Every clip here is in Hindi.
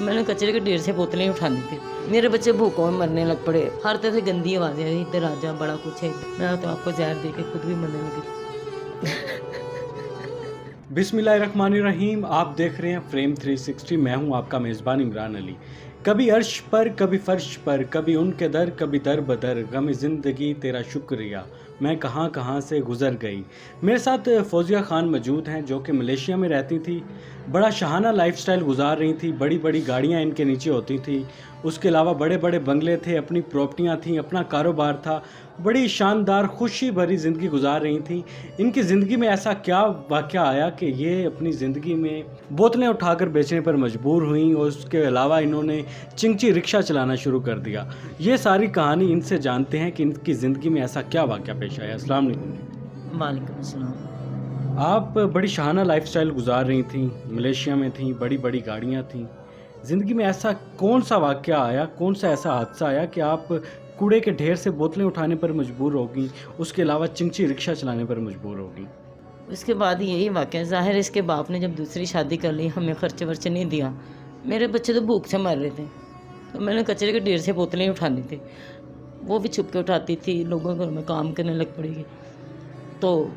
मैंने कचरे के ढेर से बोतलें उठानी थी। मेरे बच्चे भूखों में मरने लग पड़े। हर तरह से गंदी आवाज़ें आई, इधर आ जा, बड़ा कुछ है। मैं तो आपको जहर दे के खुद भी मरने लगी। बिस्मिल्लाहिर्रहमानिर्रहीम। आप देख रहे हैं फ्रेम 360। मैं हूं आपका मेज़बान इमरान अली। कभी अर्श पर, कभी फर्श पर, कभी उनके दर, कभी दर बदर, गम ज़िंदगी तेरा शुक्रिया, मैं कहाँ कहाँ से गुज़र गई। मेरे साथ फौजिया खान मौजूद हैं जो कि मलेशिया में रहती थी। बड़ा शहाना लाइफस्टाइल गुजार रही थी। बड़ी बड़ी गाड़ियाँ इनके नीचे होती थी। उसके अलावा बड़े बड़े बंगले थे, अपनी प्रॉपर्टियाँ थीं, अपना कारोबार था। बड़ी शानदार खुशी भरी ज़िंदगी गुजार रही थी। इनकी ज़िंदगी में ऐसा क्या वाक़या आया कि ये अपनी ज़िंदगी में बोतलें उठाकर बेचने पर मजबूर हुई और उसके अलावा इन्होंने चिंगची रिक्शा चलाना शुरू कर दिया। ये सारी कहानी इनसे जानते हैं कि इनकी ज़िंदगी में ऐसा क्या वाक़या पेश आया। अस्सलाम वालेकुम। वालेकुम अस्सलाम। आप बड़ी शाहाना लाइफस्टाइल गुजार रही थी, मलेशिया में थी, बड़ी बड़ी गाड़ियाँ थीं। ज़िंदगी में ऐसा कौन सा वाक़या आया, कौन सा ऐसा हादसा आया कि आप कूड़े के ढेर से बोतलें उठाने पर मजबूर हो गई, उसके अलावा चिंगची रिक्शा चलाने पर मजबूर हो गई? उसके बाद यही वाक़या, ज़ाहिर इसके बाप ने जब दूसरी शादी कर ली, हमें खर्चे वर्चे नहीं दिया। मेरे बच्चे तो भूख से मर रहे थे, तो मैंने कचरे के ढेर से बोतलें उठानी थी। वो भी छुप के उठाती थी, लोगों के घर में काम करने लग पड़ेगी। तो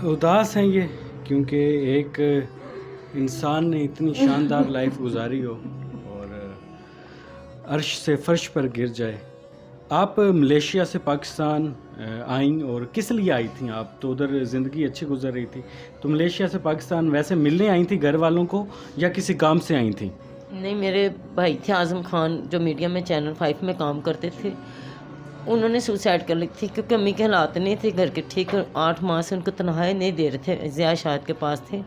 उदास हैं ये, क्योंकि एक इंसान ने इतनी शानदार लाइफ गुजारी हो और अर्श से फ़र्श पर गिर जाए। आप मलेशिया से पाकिस्तान आईं और किस लिए आई थीं? आप तो उधर ज़िंदगी अच्छी गुजर रही थी, तो मलेशिया से पाकिस्तान वैसे मिलने आई थी घर वालों को या किसी काम से आई थी? नहीं, मेरे भाई थे आज़म खान, जो मीडिया में चैनल 5 में काम करते थे। उन्होंने सुसाइड कर ली थी क्योंकि अम्मी के हालात नहीं थे घर के ठीक। 8 माह से उनको तनख्वाही नहीं दे रहे थे, ज़िया शायद के पास थे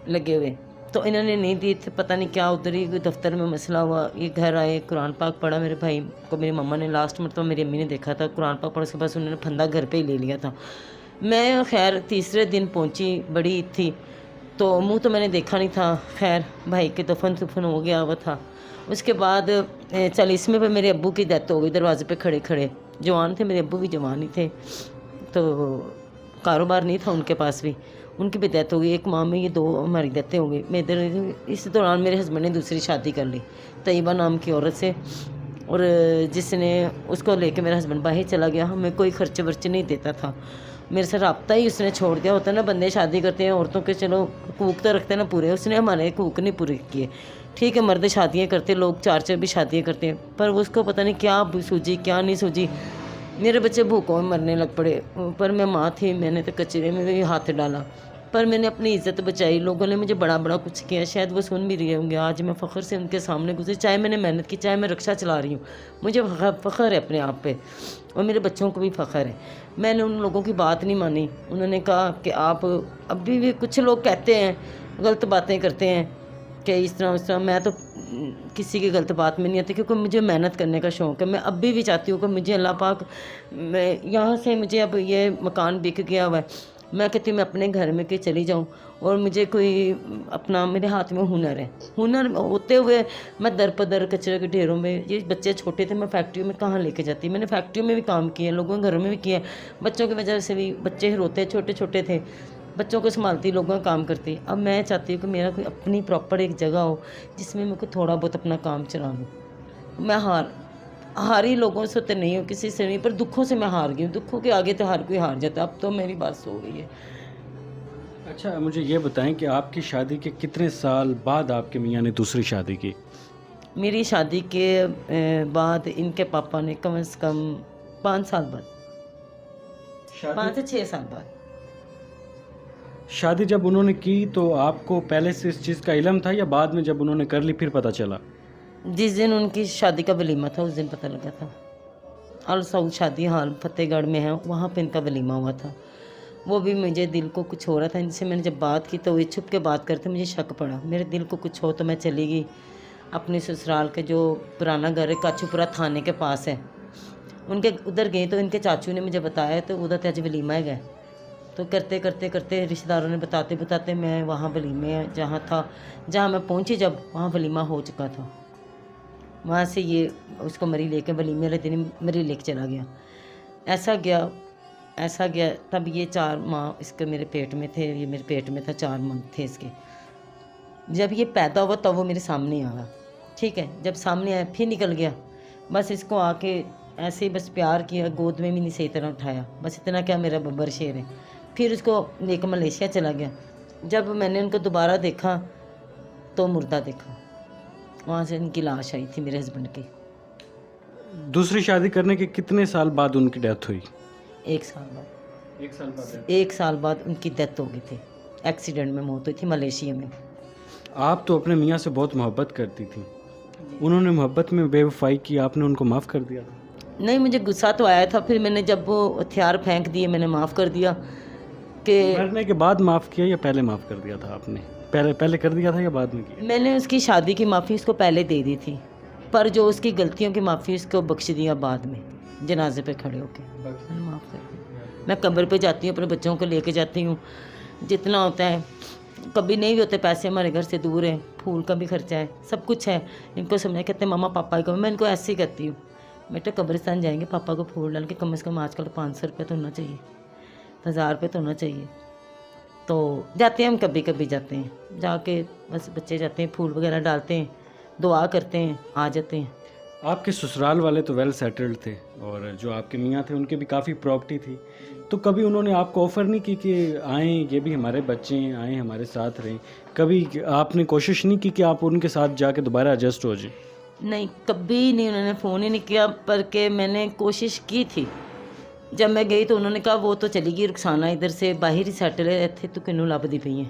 लगे हुए, तो इन्होंने नहीं दी थी। पता नहीं क्या उधर ही दफ्तर में मसला हुआ। ये घर आए, कुरान पाक पढ़ा। मेरे भाई को मेरी मम्मा ने लास्ट मरतबा मेरी अम्मी ने देखा था, कुरान पाक पढ़ा, उसके बाद उन्होंने फंदा घर पे ही ले लिया था। मैं खैर तीसरे दिन पहुंची, बड़ी ईद थी, तो मुंह तो मैंने देखा नहीं था। खैर भाई के दफन हो गया हुआ था। उसके बाद 40वें पे मेरे अब्बू की डेथ हो गई, दरवाजे पे खड़े खड़े। जवान थे मेरे अब्बू भी, जवान ही थे, तो कारोबार नहीं था उनके पास भी। उनकी भी डेथ हो गई। एक माह में ये 2 हमारी डेथें हो गई। मैं इधर इस दौरान मेरे हस्बैंड ने दूसरी शादी कर ली तैयबा नाम की औरत से, और जिसने उसको लेके मेरा हस्बैंड बाहर चला गया। हमें कोई खर्चे वर्चे नहीं देता था, मेरे से रब्ता ही उसने छोड़ दिया। होता है ना, बंदे शादी करते हैं औरतों के, चलो हकूक तो रखते हैं ना पूरे, उसने हमारे हकूक नहीं पूरे किए। ठीक है, मर्द शादियाँ करते, लोग 4 भी शादियाँ करते हैं, पर उसको पता नहीं क्या सूझी क्या नहीं सूझी। मेरे बच्चे भूखों में मरने लग पड़े। पर मैं माँ थी, मैंने तो कचरे में भी हाथ डाला, पर मैंने अपनी इज़्ज़त बचाई। लोगों ने मुझे बड़ा बड़ा कुछ किया, शायद वो सुन भी रहे होंगे। आज मैं फ़ख्र से उनके सामने गुजरी, चाहे मैंने मेहनत की, चाहे मैं रिक्शा चला रही हूँ, मुझे फ़ख्र है अपने आप पे, और मेरे बच्चों को भी फ़ख्र है। मैंने उन लोगों की बात नहीं मानी। उन्होंने कहा कि आप अभी भी, कुछ लोग कहते हैं, गलत बातें करते हैं कि इस तरह उस तरह। मैं तो किसी की गलत बात में नहीं आती, क्योंकि मुझे मेहनत करने का शौक़ है। मैं अभी भी चाहती हूँ कि मुझे अल्लाह पाक, मैं यहाँ से, मुझे अब ये मकान बिक गया हुआ है, मैं कहती हूँ मैं अपने घर में के चली जाऊँ, और मुझे कोई अपना, मेरे हाथ में हुनर है, हुनर होते हुए मैं दर पदर कचरे के ढेरों में, ये बच्चे छोटे थे, मैं फैक्ट्रियों में कहाँ लेके जाती। मैंने फैक्ट्रियों में भी काम किया, लोगों के घरों में भी किया। बच्चों की वजह से भी, बच्चे रोते, छोटे छोटे थे, बच्चों को संभालती, लोगों का काम करती। अब मैं चाहती हूँ कि मेरा कोई अपनी प्रॉपर एक जगह हो जिसमें मैं को थोड़ा बहुत अपना काम चला लूँ। मैं हारी लोगों से तो नहीं हूँ, किसी से नहीं, पर दुखों से मैं हार गई हूँ। दुखों के आगे तो हर कोई हार जाता है। अब तो मेरी बात हो गई है। अच्छा, मुझे ये बताएं कि आपकी शादी के कितने साल बाद आपके मियाँ ने दूसरी शादी की? मेरी शादी के बाद इनके पापा ने कम से कम 5 साल बाद, 5 से 6 साल बाद। शादी जब उन्होंने की तो आपको पहले से इस चीज़ का इल्म था या बाद में जब उन्होंने कर ली फिर पता चला? जिस दिन उनकी शादी का वलीमा था उस दिन पता लगा था। अल सऊद शादी हाल फतेहगढ़ में है, वहाँ पे इनका वलीमा हुआ था। वो भी मुझे दिल को कुछ हो रहा था, इनसे मैंने जब बात की तो ये छुप के बात करते, मुझे शक पड़ा। मेरे दिल को कुछ हो तो मैं चली गई अपने ससुराल के, जो पुराना घर है काचूपुरा थाने के पास है, उनके उधर गई। तो इनके चाचू ने मुझे बताया, तो उधर ते अज वलीमा है गए। तो करते करते करते रिश्तेदारों ने बताते बताते मैं वहाँ वलीमे जहाँ मैं पहुँची, जब वहाँ वलीमा हो चुका था। वहाँ से ये उसको मरी लेके, वलीमे वाले दिन मरी लेके चला गया। ऐसा गया ऐसा गया तब ये 4 माह इसके मेरे पेट में थे, ये मेरे पेट में था, 4 मंथ थे इसके। जब ये पैदा हुआ तब वो मेरे सामने आया, ठीक है। जब सामने आया फिर निकल गया, बस इसको आके ऐसे ही बस प्यार किया, गोद में भी नहीं सही तरह उठाया, बस इतना क्या मेरा बब्बर शेर है। फिर उसको लेकर मलेशिया चला गया। जब मैंने उनको दोबारा देखा तो मुर्दा देखा, वहाँ से इनकी लाश आई थी मेरे हस्बैंड की। दूसरी शादी करने के कितने साल बाद उनकी डेथ हुई? 1 साल बाद। 1 साल बाद। 1 साल बाद उनकी डेथ हो गई थी, एक्सीडेंट में मौत हुई थी मलेशिया में। आप तो अपने मियाँ से बहुत मोहब्बत करती थी, उन्होंने मोहब्बत में बेवफाई की, आपने उनको माफ़ कर दिया? नहीं, मुझे गुस्सा तो आया था, फिर मैंने जब वो हथियार फेंक दिए मैंने माफ़ कर दिया कि मरने के बाद माफ़ किया या पहले माफ़ कर दिया था आपने? पहले कर दिया था या बाद में किया? मैंने उसकी शादी की माफ़ी उसको पहले दे दी थी, पर जो उसकी गलतियों की माफ़ी उसको बख्श दिया बाद में, जनाजे पे खड़े होके मैंने माफ़ कर दिया। मैं कब्र पे जाती हूँ, अपने बच्चों को लेके जाती हूँ, जितना होता है। कभी नहीं भी होते पैसे, हमारे घर से दूर है, फूल का भी खर्चा है, सब कुछ है। इनको समझा कहते हैं मामा पापा को, मैं इनको ऐसे ही कहती हूँ, बेटा कब्रिस्तान जाएंगे पापा को फूल डाल के, कम से कम आजकल 500 रुपये तो होना चाहिए, 1000 रुपये तो होना चाहिए। तो जाते हैं हम, कभी कभी जाते हैं, जाके बस बच्चे जाते हैं, फूल वगैरह डालते हैं, दुआ करते हैं, आ जाते हैं। आपके ससुराल वाले तो वेल सेटल्ड थे और जो आपके मियाँ थे उनके भी काफ़ी प्रॉपर्टी थी, तो कभी उन्होंने आपको ऑफ़र नहीं की कि आएँ, ये भी हमारे बच्चे हैं, आएँ हमारे साथ रहें? कभी आपने कोशिश नहीं की कि आप उनके साथ जाके दोबारा एडजस्ट हो जाए? नहीं, कभी नहीं, उन्होंने फ़ोन ही नहीं किया, पर के मैंने कोशिश की थी। जब मैं गई तो उन्होंने कहा वो तो चली गई रुखसाना, इधर से बाहर ही सेटल है, इत्थे तो किन्नू लभदी पई है।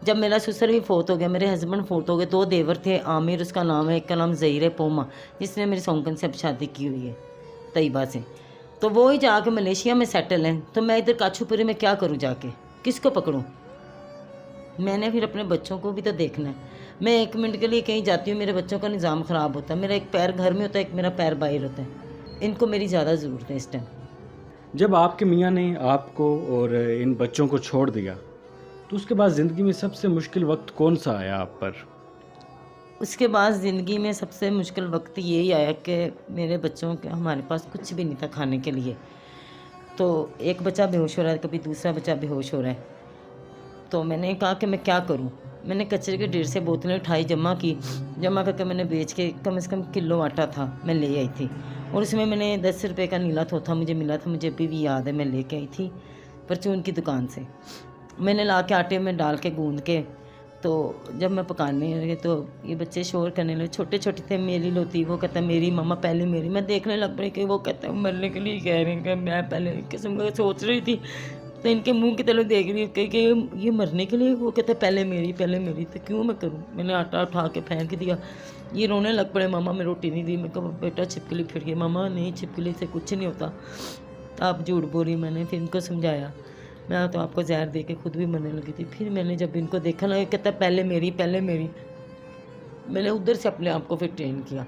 जब मेरा ससुर भी फोत हो गया, मेरे हस्बैंड फोत हो गए, 2 देवर थे, आमिर उसका नाम है, एक का नाम ज़हीर है पोमा, जिसने मेरी सौंकन से अब शादी की हुई है तैयबा से, तो वो ही जाके मलेशिया में सेटल हैं। तो मैं इधर काछूपुरी में क्या करूँ जाके, किसको पकड़ूँ? मैंने फिर अपने बच्चों को भी तो देखना है। मैं 1 मिनट के लिए कहीं जाती हूँ, मेरे बच्चों का निज़ाम ख़राब होता है, मेरा एक पैर घर में होता है, एक मेरा पैर बाहर होता है। इनको मेरी ज़्यादा ज़रूरत है इस टाइम। जब आपके मियाँ ने आपको और इन बच्चों को छोड़ दिया, तो उसके बाद ज़िंदगी में सबसे मुश्किल वक्त कौन सा आया आप पर? उसके बाद ज़िंदगी में सबसे मुश्किल वक्त यही आया कि मेरे बच्चों के, हमारे पास कुछ भी नहीं था खाने के लिए। तो एक बच्चा बेहोश हो रहा है, कभी दूसरा बच्चा बेहोश हो रहा है। तो मैंने कहा कि मैं क्या करूं? मैंने कचरे के ढेर से बोतलें उठाई, जमा करके मैंने बेच के कम से कम किलो आटा था मैं ले आई थी, और उसमें मैंने 10 रुपये का नीला थोथा मुझे मिला था, मुझे अभी भी याद है, मैं लेके आई थी परचून की दुकान से। मैंने ला के आटे में डाल के गूंद के, तो जब मैं पकाने लगी तो ये बच्चे शोर करने लगे, छोटे छोटे थे। मेरी लोती, वो कहता मेरी मम्मा पहले मेरी। मैं देखने लग पड़ी कि वो कहता है मरने के लिए कह रहे हैं कि मैं पहले किस्म का सोच रही थी, तो इनके मुंह की तरफ देख रही कि ये मरने के लिए, वो कहते पहले मेरी पहले मेरी। तो क्यों मैं करूँ? मैंने आटा उठा के फेंक दिया। ये रोने लग पड़े, मामा मैं रोटी नहीं दी। मैं कहा बेटा छिपकली फिर गई। मामा नहीं, छिपकली से कुछ नहीं होता, आप झूठ बोली। मैंने फिर इनको समझाया, मैं तो आपको जहर दे के खुद भी मरने लगी थी। फिर मैंने जब इनको देखा ना, कहता पहले मेरी पहले मेरी, मैंने उधर से अपने आप को फिर ट्रेन किया।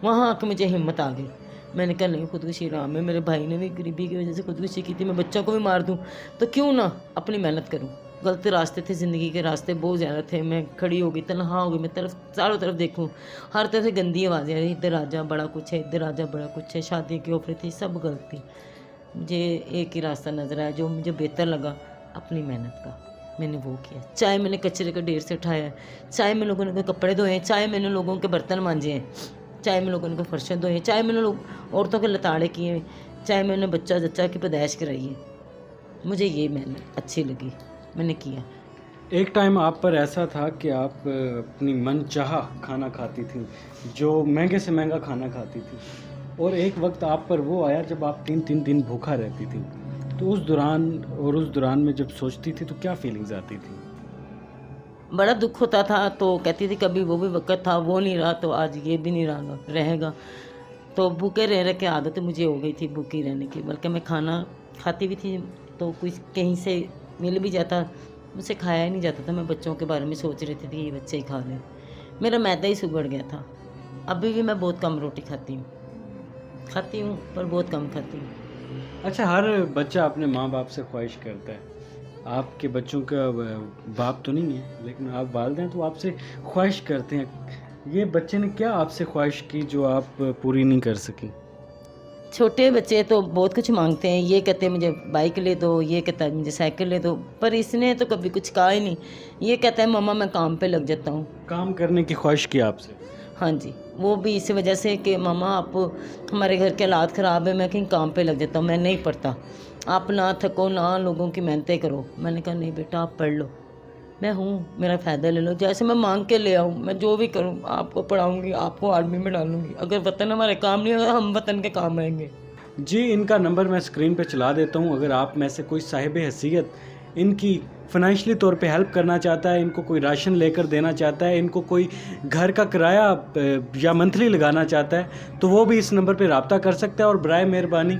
वहाँ आके मुझे हिम्मत आ गई। मैंने कहा नहीं, खुदकुशी राम है। मेरे भाई ने भी गरीबी की वजह से खुदकुशी की थी, मैं बच्चों को भी मार दूँ तो क्यों ना अपनी मेहनत करूँ। गलत रास्ते थे, ज़िंदगी के रास्ते बहुत ज़्यादा थे। मैं खड़ी हो गई, तनहा हो गई, मैं चारों तरफ देखूँ, हर तरफ से गंदी आवाज़ें आ रही, इधर आजा बड़ा कुछ है, इधर आजा बड़ा कुछ है, शादी की ऑफर थी, सब गलत थी। मुझे एक ही रास्ता नज़र आया जो मुझे बेहतर लगा, अपनी मेहनत का, मैंने वो किया। चाहे मैंने कचरे का ढेर से उठाया है, चाहे मैं लोगों ने कपड़े धोए हैं, चाहे मैंने लोगों के बर्तन मांजे हैं, चाहे मैं लोगों ने फर्शें धोए हैं, चाहे मैंने औरतों के लताड़े किए हैं, चाहे मैंने बच्चा जच्चा की पैदाइश कराई है। मुझे ये मेहनत अच्छी लगी, मैंने किया। एक टाइम आप पर ऐसा था कि आप अपनी मनचाहा खाना खाती थी, जो महंगे से महंगा खाना खाती थी, और एक वक्त आप पर वो आया जब आप 3-3 दिन भूखा रहती थी। तो उस दौरान में जब सोचती थी तो क्या फीलिंग्स आती थी? बड़ा दुख होता था। तो कहती थी कभी वो भी वक्त था, वो नहीं रहा तो आज ये भी नहीं रहेगा। तो भूखे रह रह के आदत मुझे हो गई थी भूखी रहने की। बल्कि मैं खाना खाती भी थी तो कुछ कहीं से मिल भी जाता, मुझसे खाया ही नहीं जाता था। मैं बच्चों के बारे में सोच रही थी कि ये बच्चे ही खा लें। मेरा मैदा ही सुगड़ गया था। अभी भी मैं बहुत कम रोटी खाती हूँ पर बहुत कम खाती हूँ। अच्छा, हर बच्चा अपने माँ बाप से ख्वाहिश करता है। आपके बच्चों का बाप तो नहीं है, लेकिन आप वालिद हैं, तो आपसे ख्वाहिश करते हैं। ये बच्चे ने क्या आपसे ख्वाहिश की जो आप पूरी नहीं कर सकी? छोटे बच्चे तो बहुत कुछ मांगते हैं, ये कहते हैं मुझे बाइक ले दो, ये कहता है मुझे साइकिल ले दो, पर इसने तो कभी कुछ कहा ही नहीं। ये कहता है मम्मा मैं काम पे लग जाता हूँ। काम करने की ख्वाहिश की आपसे? हाँ जी, वो भी इसी वजह से कि मामा आप, हमारे घर के हालात ख़राब है, मैं कहीं काम पे लग जाता हूँ, मैं नहीं पढ़ता, आप ना थको ना लोगों की मेहनतें करो। मैंने कहा नहीं बेटा आप पढ़ लो, मैं हूँ, मेरा फ़ायदा ले लो, जैसे मैं मांग के ले आऊँ, मैं जो भी करूँ आपको पढ़ाऊँगी, आपको आर्मी में डालूँगी। अगर वतन हमारे काम नहीं होगा हम वतन के काम आएंगे। जी, इनका नंबर मैं स्क्रीन पे चला देता हूँ। अगर आप में से कोई साहिब हैसियत इनकी फ़ाइनेंशियली तौर पे हेल्प करना चाहता है, इनको कोई राशन लेकर देना चाहता है, इनको कोई घर का किराया या मंथली लगाना चाहता है, तो वो भी इस नंबर पे रब्ता कर सकता है। और बराए मेहरबानी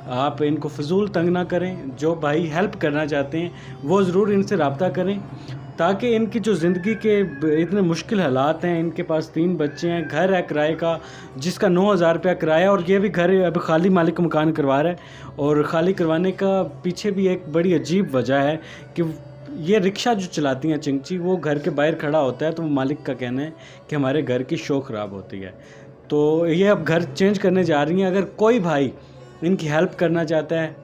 आप इनको फ़िज़ूल तंग ना करें। जो भाई हेल्प करना चाहते हैं वो ज़रूर इनसे रब्ता करें, ताकि इनकी जो ज़िंदगी के इतने मुश्किल हालात हैं, इनके पास 3 बच्चे हैं, घर है किराए का जिसका 9,000 रुपया किराया, और ये भी घर अभी खाली मालिक मकान करवा रहा है। और खाली करवाने का पीछे भी एक बड़ी अजीब वजह है कि ये रिक्शा जो चलाती हैं चिंची, वो घर के बाहर खड़ा होता है, तो वो मालिक का कहना है कि हमारे घर की शो ख़राब होती है। तो ये अब घर चेंज करने जा रही हैं। अगर कोई भाई इनकी हेल्प करना चाहता है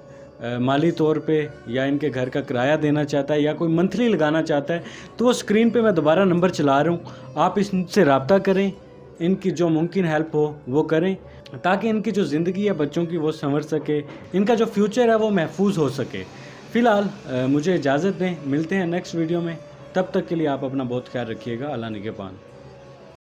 माली तौर पे, या इनके घर का किराया देना चाहता है, या कोई मंथली लगाना चाहता है, तो वो स्क्रीन पे मैं दोबारा नंबर चला रहा हूँ, आप इससे रब्ता करें, इनकी जो मुमकिन हेल्प हो वो करें, ताकि इनकी जो ज़िंदगी है बच्चों की वो संवर सके, इनका जो फ्यूचर है वो महफूज हो सके। फ़िलहाल मुझे इजाज़त दें, मिलते हैं नेक्स्ट वीडियो में। तब तक के लिए आप अपना बहुत ख्याल रखिएगा। अल्लाह निगहबान।